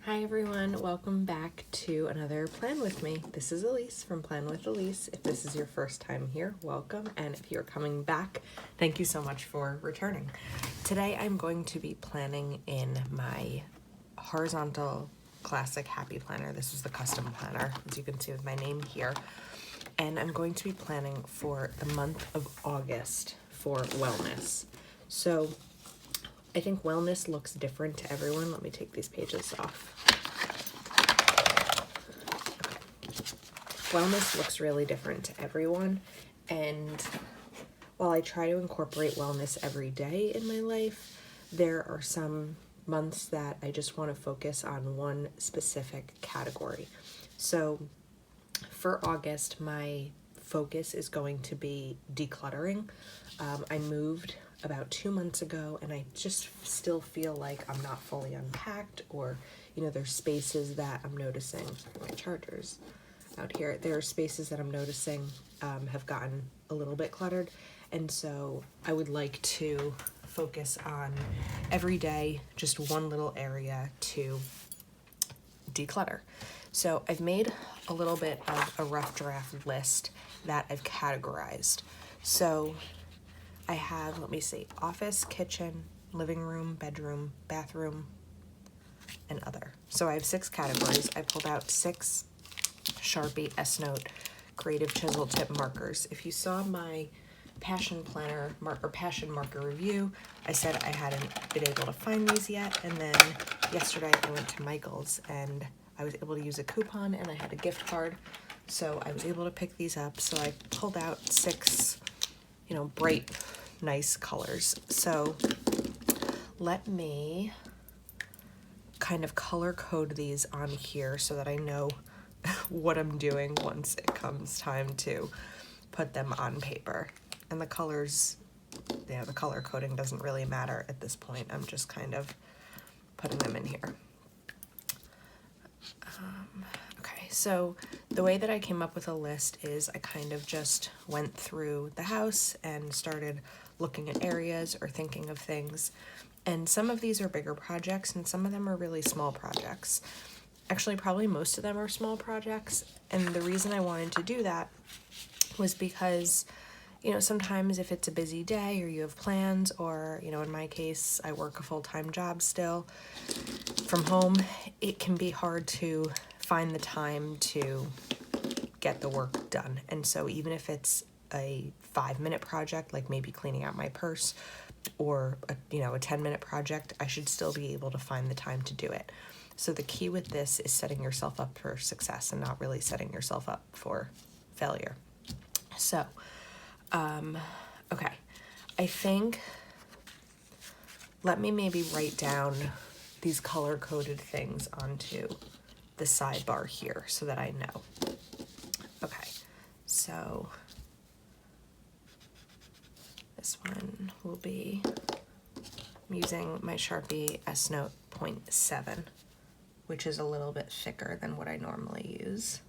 Hi everyone, welcome back to another Plan With Me. This is Elise from Plan With Elise. If this is your first time here, welcome, and if you're coming back, thank you so much for returning. Today I'm going to be planning in my horizontal classic happy planner. This is the custom planner, as you can see with my name here, and I'm going to be planning for the month of August for wellness. So I think wellness looks different to everyone. Let me take these pages off. Okay. Wellness looks really different to everyone. And while I try to incorporate wellness every day in my life, there are some months that I just want to focus on one specific category. So for August, my focus is going to be decluttering. I moved about 2 months ago and I just still feel like I'm not fully unpacked, or there's spaces that I'm noticing. My chargers out here, there are spaces that I'm noticing have gotten a little bit cluttered, and so I would like to focus on every day just one little area to declutter. So I've made a little bit of a rough draft list that I've categorized. So I have, let me see, office, kitchen, living room, bedroom, bathroom, and other. So I have 6 categories. I pulled out 6 Sharpie S-Note creative chisel tip markers. If you saw my passion planner passion marker review, I said I hadn't been able to find these yet, and then yesterday I went to Michael's and I was able to use a coupon and I had a gift card, so I was able to pick these up. So I pulled out 6 bright, nice colors. So let me kind of color code these on here so that I know what I'm doing once it comes time to put them on paper. And the colors, the color coding doesn't really matter at this point. I'm just kind of putting them in here. Okay, so the way that I came up with a list is I kind of just went through the house and started looking at areas or thinking of things. And some of these are bigger projects and some of them are really small projects. Actually, probably most of them are small projects. And the reason I wanted to do that was because, sometimes if it's a busy day or you have plans, or, in my case, I work a full-time job still from home, it can be hard to find the time to get the work done. And so even if it's a 5-minute project, like maybe cleaning out my purse, or a 10-minute project, I should still be able to find the time to do it. So the key with this is setting yourself up for success and not really setting yourself up for failure. So, okay, I think, let me maybe write down these color-coded things onto the sidebar here so that I know. Okay, so this one will be, I'm using my Sharpie S-Note 0.7, which is a little bit thicker than what I normally use.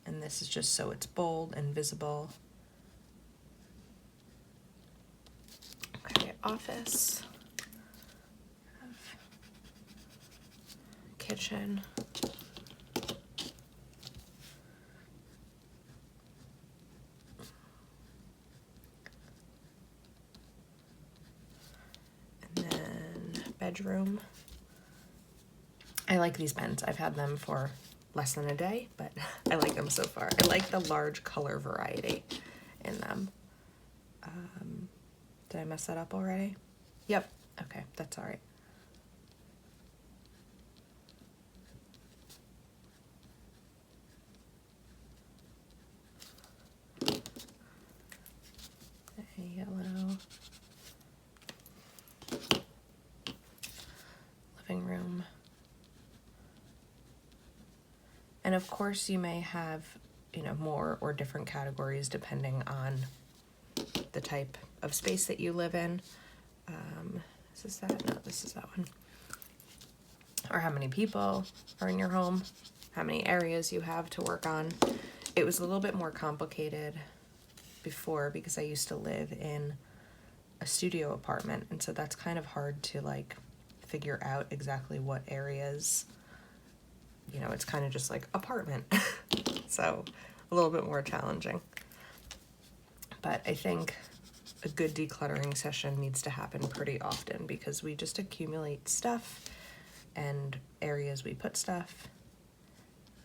And this is just so it's bold and visible. Okay, office, kitchen, and then bedroom. I like these pens. I've had them for less than a day, but I like them so far. I like the large color variety in them. Did I mess that up already? Yep. Okay, that's all right. Yellow. Living room. And of course you may have, more or different categories depending on the type of space that you live in. Is this that? No, this is that one. Or how many people are in your home, how many areas you have to work on. It was a little bit more complicated before because I used to live in a studio apartment, and so that's kind of hard to figure out exactly what areas, you know, it's kind of just like apartment. So a little bit more challenging. But I think a good decluttering session needs to happen pretty often because we just accumulate stuff and areas we put stuff.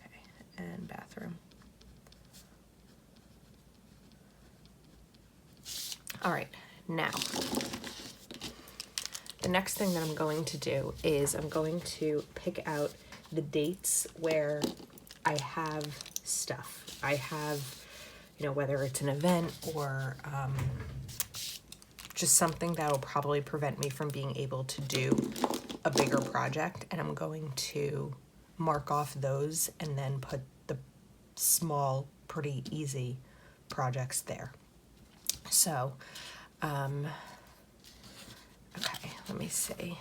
Okay, and bathroom. All right, now, the next thing that I'm going to do is I'm going to pick out the dates where I have stuff. I have, you know, whether it's an event or just something that will probably prevent me from being able to do a bigger project, and I'm going to mark off those and then put the small, pretty easy projects there. So, okay, let me see.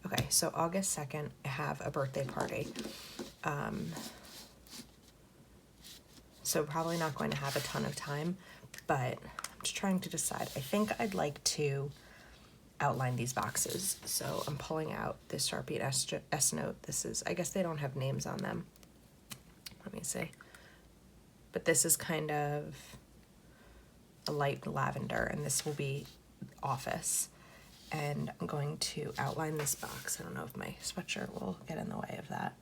Okay, so August 2nd, I have a birthday party. So probably not going to have a ton of time, but I'm just trying to decide. I think I'd like to outline these boxes. So I'm pulling out this Sharpie S note. This is, I guess they don't have names on them. Let me see. But this is kind of a light lavender, and this will be office. And I'm going to outline this box. I don't know if my sweatshirt will get in the way of that.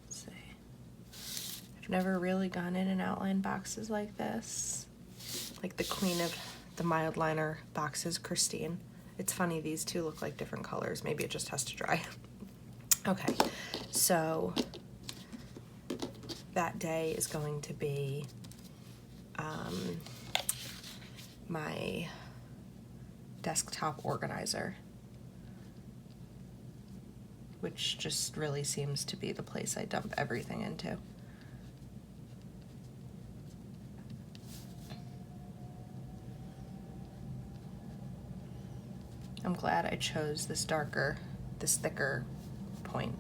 Let's see. I've never really gone in and outlined boxes like this. Like the queen of the mild liner boxes, Christine. It's funny, these two look like different colors. Maybe it just has to dry. Okay, so that day is going to be my desktop organizer, which just really seems to be the place I dump everything into. I'm glad I chose this thicker point.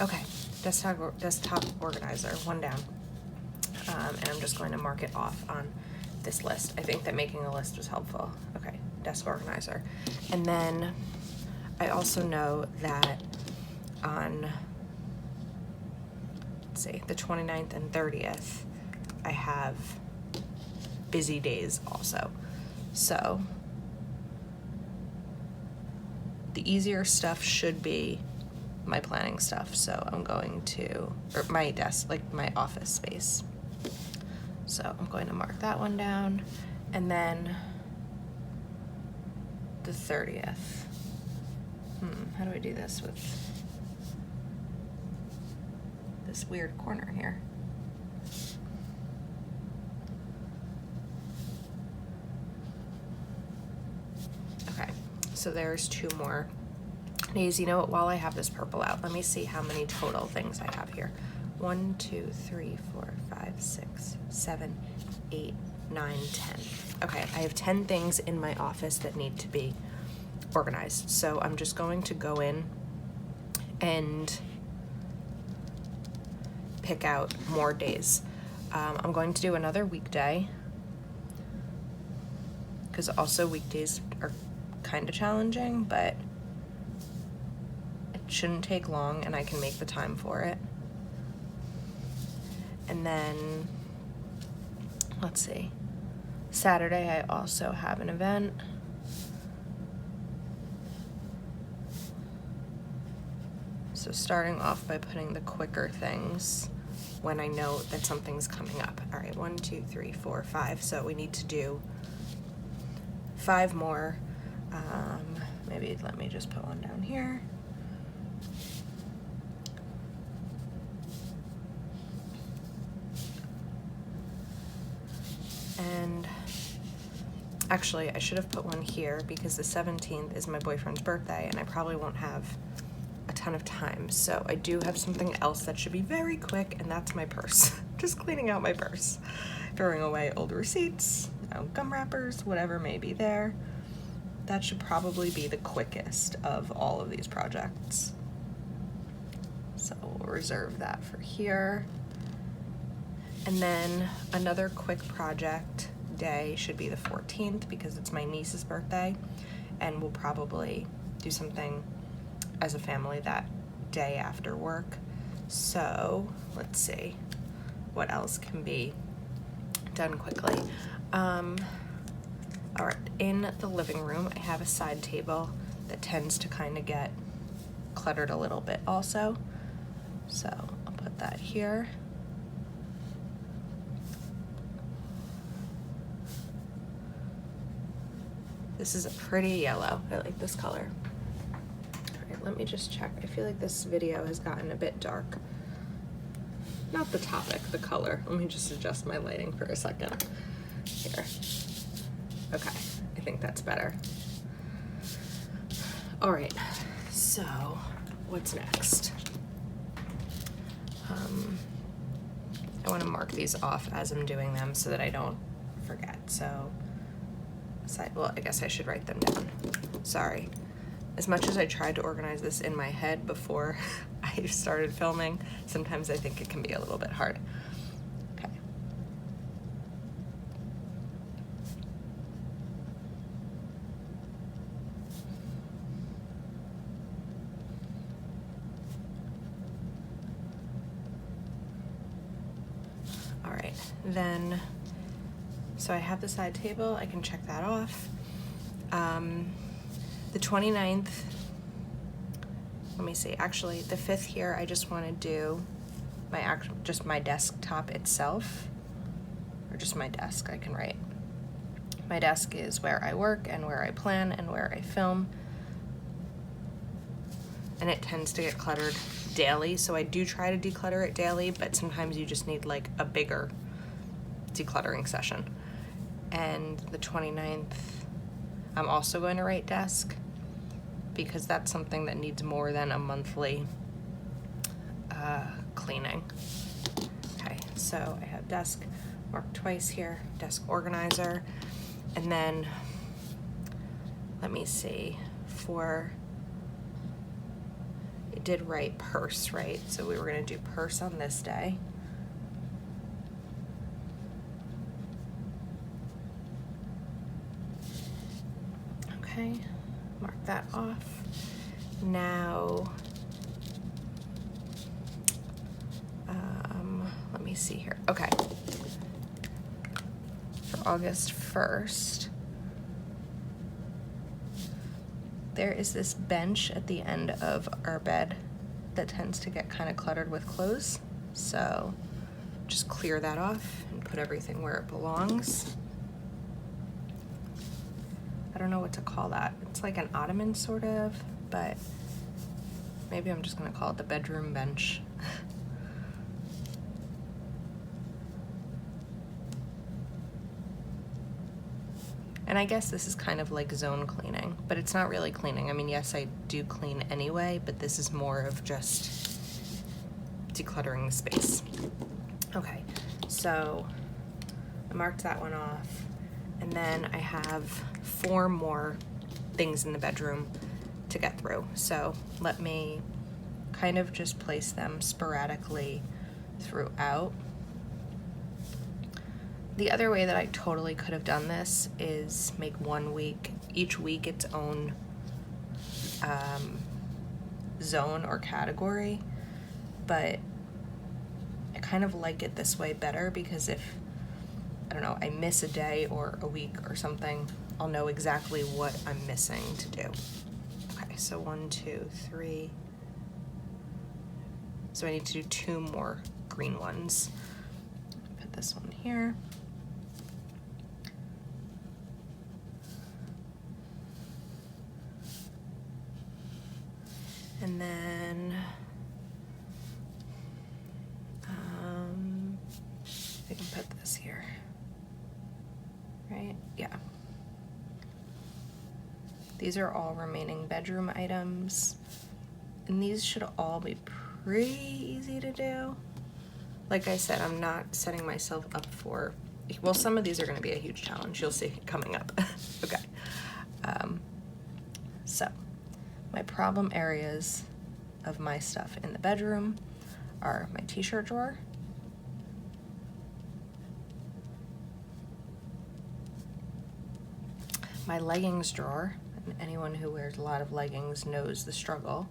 Okay, desktop organizer, one down. And I'm just going to mark it off on this list. I think that making a list was helpful. Okay, desk organizer. And then I also know that on, let's see, the 29th and 30th, I have busy days also. So the easier stuff should be my planning stuff. So I'm going to, or my desk, like my office space. So I'm going to mark that one down. And then the 30th. How do I do this with this weird corner here? Okay, so there's two more days. You know what, while I have this purple out, let me see how many total things I have here. 1, 2, 3, 4, 5, 6, 7, 8, 9, 10. Okay, I have 10 things in my office that need to be organized. So I'm just going to go in and pick out more days. I'm going to do another weekday, because also weekdays are kind of challenging, but it shouldn't take long and I can make the time for it. And then, let's see, Saturday I also have an event. So starting off by putting the quicker things when I know that something's coming up. All right, 1, 2, 3, 4, 5. So we need to do 5 more. Maybe let me just put one down here. And actually, I should have put one here because the 17th is my boyfriend's birthday and I probably won't have a ton of time. So I do have something else that should be very quick, and that's my purse. Just cleaning out my purse. Throwing away old receipts, gum wrappers, whatever may be there. that should probably be the quickest of all of these projects. So we'll reserve that for here. And then another quick project day should be the 14th because it's my niece's birthday, and we'll probably do something as a family that day after work. So let's see what else can be done quickly. All right, in the living room, I have a side table that tends to kind of get cluttered a little bit also. So I'll put that here. This is a pretty yellow. I like this color. All right, let me just check. I feel like this video has gotten a bit dark. Not the topic, the color. Let me just adjust my lighting for a second. Here. Okay, I think that's better. All right, so what's next? I want to mark these off as I'm doing them so that I don't forget. So, well, I guess I should write them down. Sorry. As much as I tried to organize this in my head before I started filming, sometimes I think it can be a little bit hard. Okay. All right, then, so I have the side table, I can check that off. The 29th, let me see, actually the 5th here, I just want to do just my desktop itself, or just my desk. I can write. My desk is where I work and where I plan and where I film, and it tends to get cluttered daily, so I do try to declutter it daily, but sometimes you just need like a bigger decluttering session. And the 29th, I'm also going to write desk, because that's something that needs more than a monthly cleaning. Okay, so I have desk marked twice here, desk organizer, and then let me see, it did write purse, right? So we were gonna do purse on this day. Okay, mark that off. Now, let me see here. Okay, for August 1st, there is this bench at the end of our bed that tends to get kind of cluttered with clothes. So just clear that off and put everything where it belongs. I don't know what to call that. It's like an ottoman sort of, but maybe I'm just gonna call it the bedroom bench. And I guess this is kind of like zone cleaning, but it's not really cleaning. I mean, yes, I do clean anyway, but this is more of just decluttering the space. Okay, so I marked that one off. And then I have 4 more things in the bedroom to get through. So let me kind of just place them sporadically throughout. The other way that I totally could have done this is make each week its own zone or category, but I kind of like it this way better, because if, I don't know, I miss a day or a week or something, I'll know exactly what I'm missing to do. Okay, so 1, 2, 3. So I need to do 2 more green ones. Put this one here. And then I can put this here. Right? Yeah. These are all remaining bedroom items, and these should all be pretty easy to do. Like I said, I'm not setting myself up for, well, some of these are going to be a huge challenge. You'll see coming up. Okay. my problem areas of my stuff in the bedroom are my t-shirt drawer, my leggings drawer, and anyone who wears a lot of leggings knows the struggle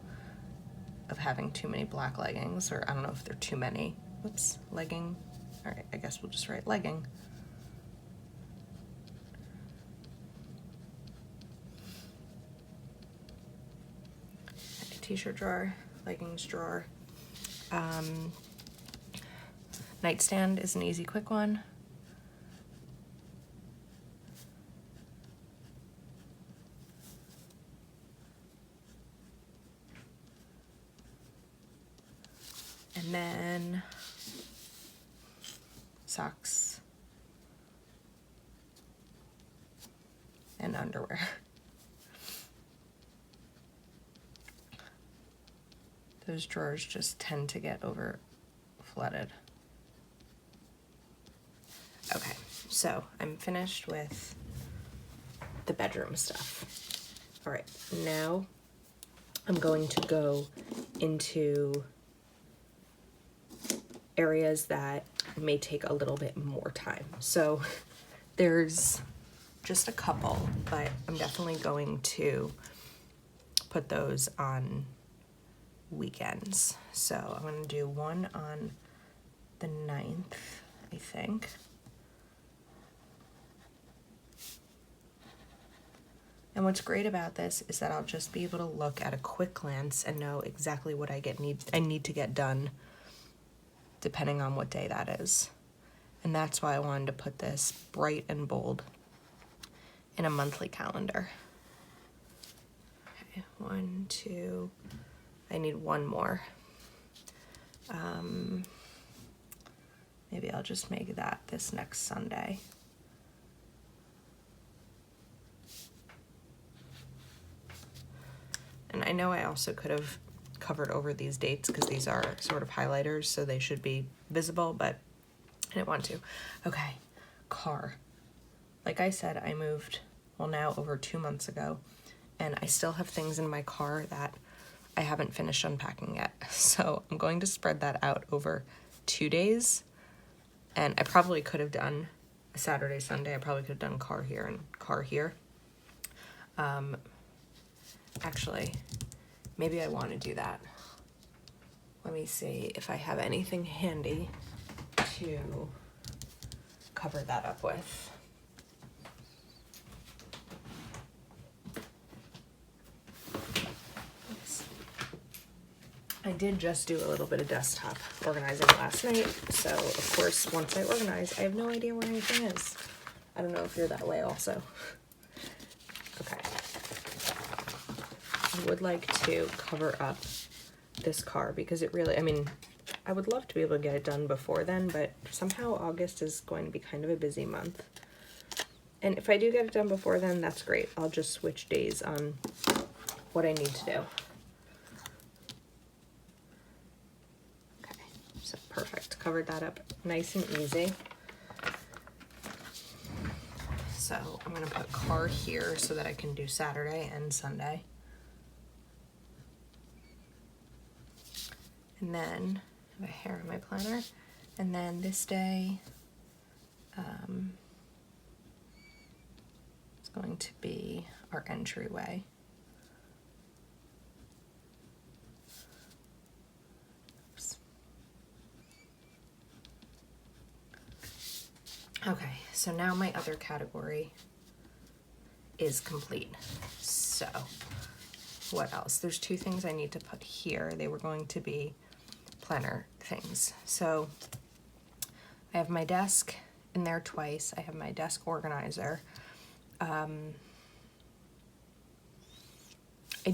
of having too many black leggings, or I don't know if they're too many. Whoops, legging. All right, I guess we'll just write legging. T-shirt drawer, leggings drawer. Nightstand is an easy, quick one. And then socks and underwear. Those drawers just tend to get over flooded. Okay, so I'm finished with the bedroom stuff. All right, now I'm going to go into areas that may take a little bit more time. So there's just a couple, but I'm definitely going to put those on weekends. So I'm going to do one on the 9th, I think. And what's great about this is that I'll just be able to look at a quick glance and know exactly what I need to get done depending on what day that is. And that's why I wanted to put this bright and bold in a monthly calendar. Okay, 1, 2, I need one more. Maybe I'll just make that this next Sunday. And I know I also could have covered over these dates because these are sort of highlighters, so they should be visible, but I didn't want to. Okay, car. Like I said, I moved, well, now over 2 months ago, and I still have things in my car that I haven't finished unpacking yet. So I'm going to spread that out over 2 days, and I probably could have done a Saturday, Sunday. I probably could have done car here and car here. Actually, maybe I want to do that. Let me see if I have anything handy to cover that up with. Oops. I did just do a little bit of desktop organizing last night, so of course once I organize, I have no idea where anything is. I don't know if you're that way also. Okay. I would like to cover up this car because it really, I mean, I would love to be able to get it done before then, but somehow August is going to be kind of a busy month. And if I do get it done before then, that's great. I'll just switch days on what I need to do. Okay, so perfect. Covered that up nice and easy. So I'm going to put car here so that I can do Saturday and Sunday. And then I have a hair in my planner. And then this day it's going to be our entryway. Oops. Okay, so now my other category is complete. So what else? There's 2 things I need to put here. They were going to be planner things. So I have my desk in there twice. I have my desk organizer. I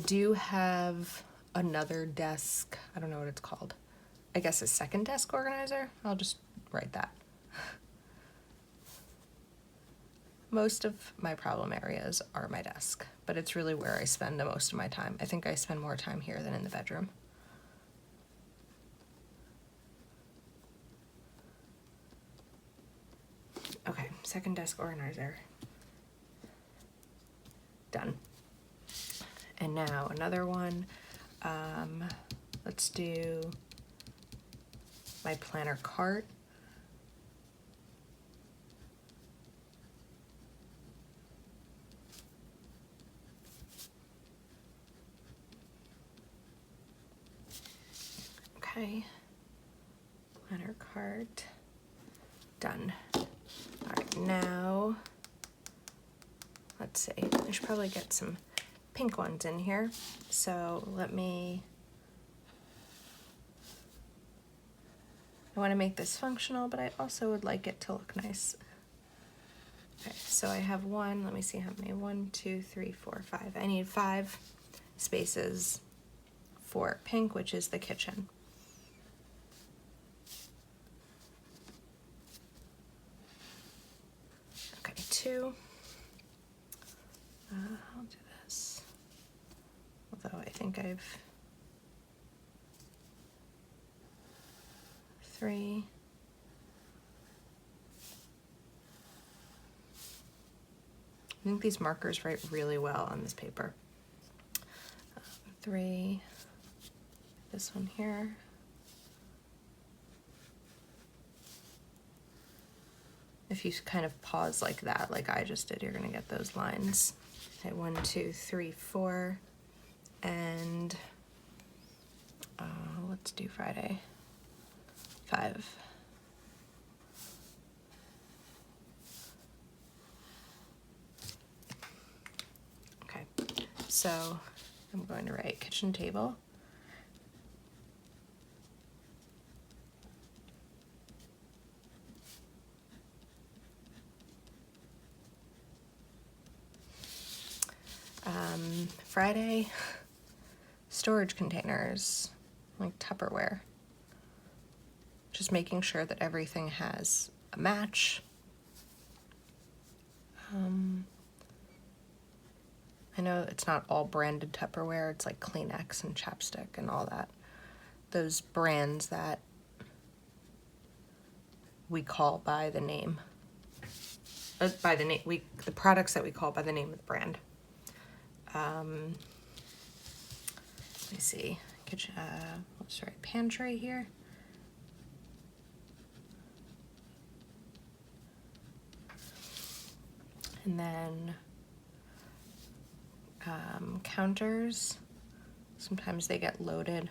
do have another desk, I don't know what it's called. I guess a second desk organizer. I'll just write that. Most of my problem areas are my desk, but it's really where I spend the most of my time. I think I spend more time here than in the bedroom. Okay, second desk organizer. Done. And now another one. Let's do my planner cart. Okay, planner cart, done. All right, now, let's see, I should probably get some pink ones in here. So I want to make this functional, but I also would like it to look nice. Okay, so I have one, let me see how many, 1, 2, 3, 4, 5. I need 5 spaces for pink, which is the kitchen. Okay, 2. I'll do this. Although I think I've 3. I think these markers write really well on this paper. 3. This one here. If you kind of pause like that, like I just did, you're gonna get those lines. Okay, 1, 2, 3, 4, and let's do Friday. 5. Okay, so I'm going to write kitchen table. Friday, storage containers, like Tupperware. Just making sure that everything has a match. I know it's not all branded Tupperware, it's like Kleenex and chapstick and all that. Those brands that we call by the name. The products that we call by the name of the brand. Let me see, kitchen, let's write pantry here. And then counters, sometimes they get loaded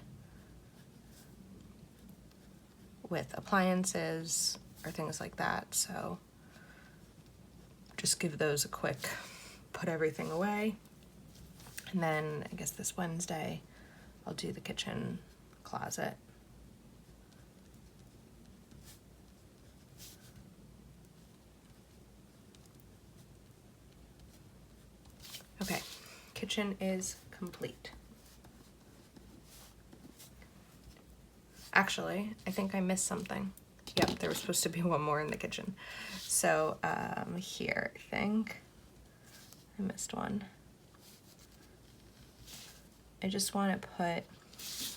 with appliances or things like that, so just give those a quick put everything away. And then I guess this Wednesday I'll do the kitchen closet. Okay, kitchen is complete. Actually, I think I missed something. Yep, there was supposed to be one more in the kitchen. So here, I think I missed one. I just want to put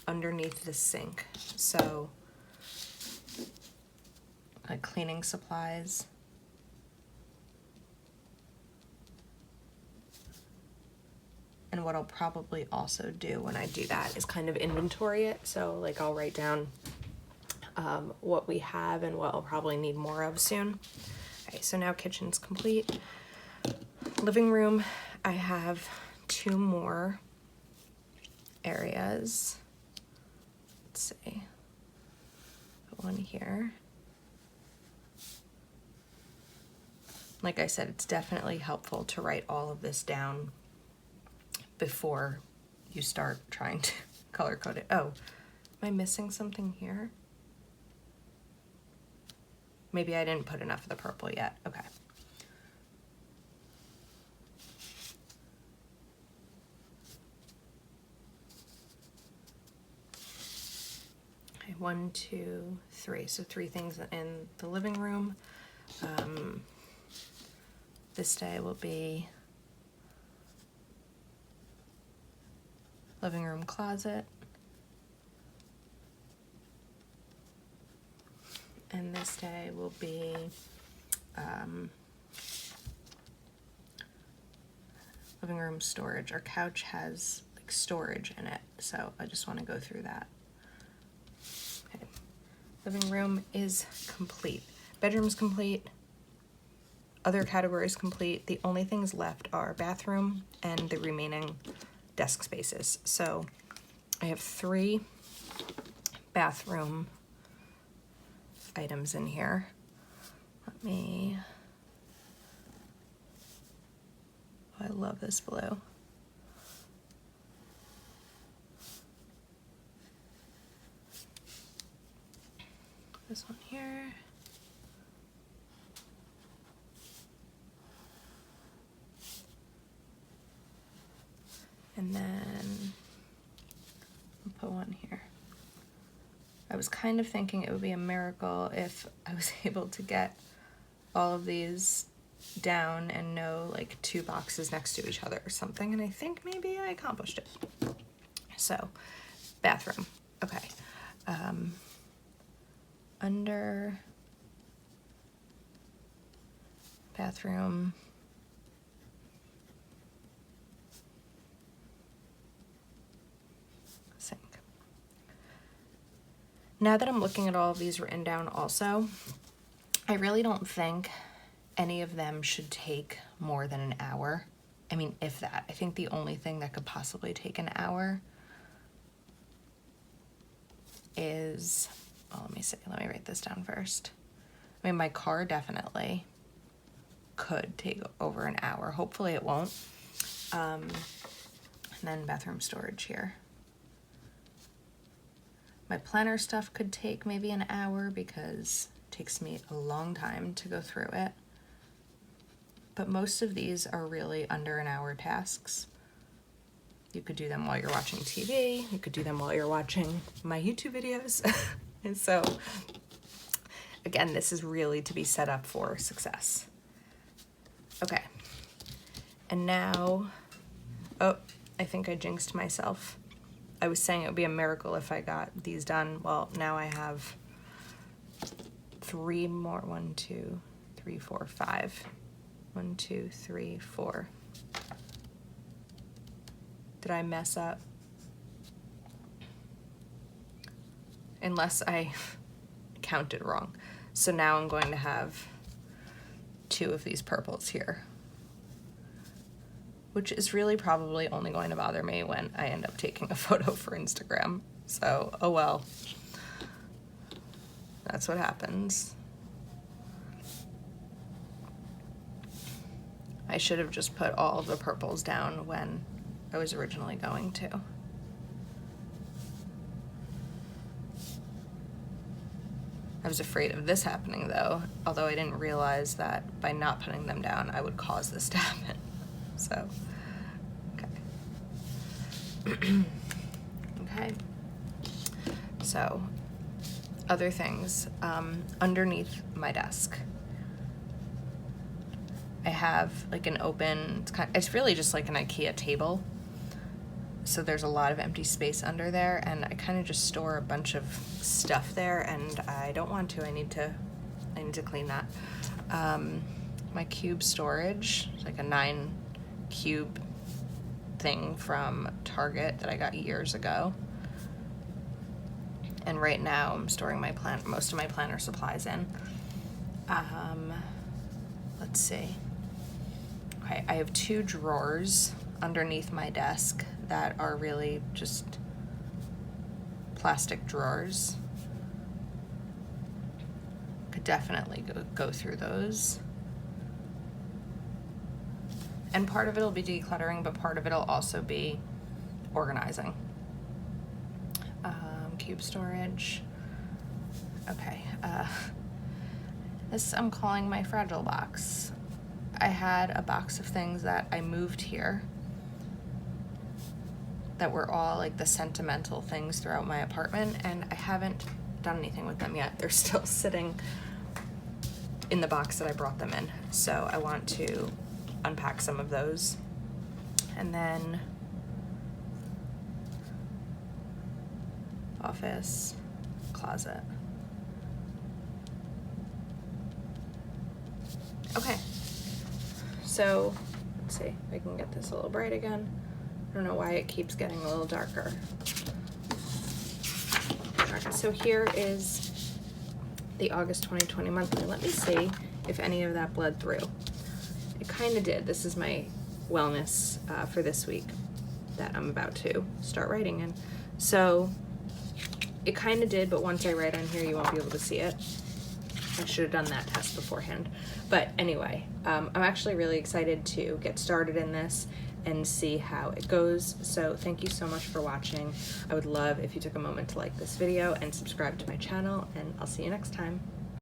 underneath the sink, so like cleaning supplies. And what I'll probably also do when I do that is kind of inventory it. So like I'll write down what we have and what I'll probably need more of soon. Okay, so now kitchen's complete. Living room, I have 2 more areas. Let's see, put one here. Like I said, it's definitely helpful to write all of this down before you start trying to color code it. Oh, am I missing something here? Maybe I didn't put enough of the purple yet. Okay. Okay, 1, 2, 3. So 3 things in the living room. This day will be living room closet. And this day will be living room storage. Our couch has like storage in it, so I just want to go through that. Okay. Living room is complete. Bedroom's complete. Other categories complete. The only things left are bathroom and the remaining desk spaces. So I have 3 bathroom items in here. Let me, oh, I love this blue. This one here. And then I'll put one here. I was kind of thinking it would be a miracle if I was able to get all of these down and no like 2 boxes next to each other or something, and I think maybe I accomplished it. So, bathroom. Okay. Under bathroom, sink. Now that I'm looking at all of these written down also, I really don't think any of them should take more than an hour. I mean, if that. I think the only thing that could possibly take an hour is, oh, let me see, let me write this down first. I mean, my car definitely could take over an hour. Hopefully it won't. And then bathroom storage here. My planner stuff could take maybe an hour because it takes me a long time to go through it. But most of these are really under an hour tasks. You could do them while you're watching TV. You could do them while you're watching my YouTube videos. And so, again, this is really to be set up for success. Okay. And now, oh, I think I jinxed myself. I was saying it would be a miracle if I got these done. Well, now I have 3 more. 1, 2, 3, 4, 5. 1, 2, 3, 4. Did I mess up? Unless I counted wrong. So now I'm going to have 2 of these purples here, which is really probably only going to bother me when I end up taking a photo for Instagram. So, oh well. That's what happens. I should have just put all of the purples down when I was originally going to. I was afraid of this happening though, although I didn't realize that by not putting them down, I would cause this to happen. So, okay. Okay. So, other things, underneath my desk. I have like an open, it's really just like an IKEA table. So there's a lot of empty space under there, and I kind of just store a bunch of stuff there, and I don't want to. I need to clean that. My cube storage, like a 9 cube thing from Target that I got years ago. And right now I'm storing most of my planner supplies in. Let's see. Okay, I have 2 drawers underneath my desk that are really just plastic drawers. Could definitely go through those. And part of it'll be decluttering, but part of it'll also be organizing. Cube storage. Okay, this I'm calling my fragile box. I had a box of things that I moved here that were all like the sentimental things throughout my apartment, and I haven't done anything with them yet. They're still sitting in the box that I brought them in. So I want to unpack some of those. And then office, closet. Okay, so Let's see if I can get this a little bright again. I don't know why it keeps getting a little darker. Alright, so here is the August 2020 monthly. Let me see if any of that bled through. It kind of did. This is my wellness for this week that I'm about to start writing in. So it kind of did, but once I write on here, you won't be able to see it. I should have done that test beforehand. But anyway, I'm actually really excited to get started in this and see how it goes. So thank you so much for watching. I would love if you took a moment to like this video and subscribe to my channel, and I'll see you next time.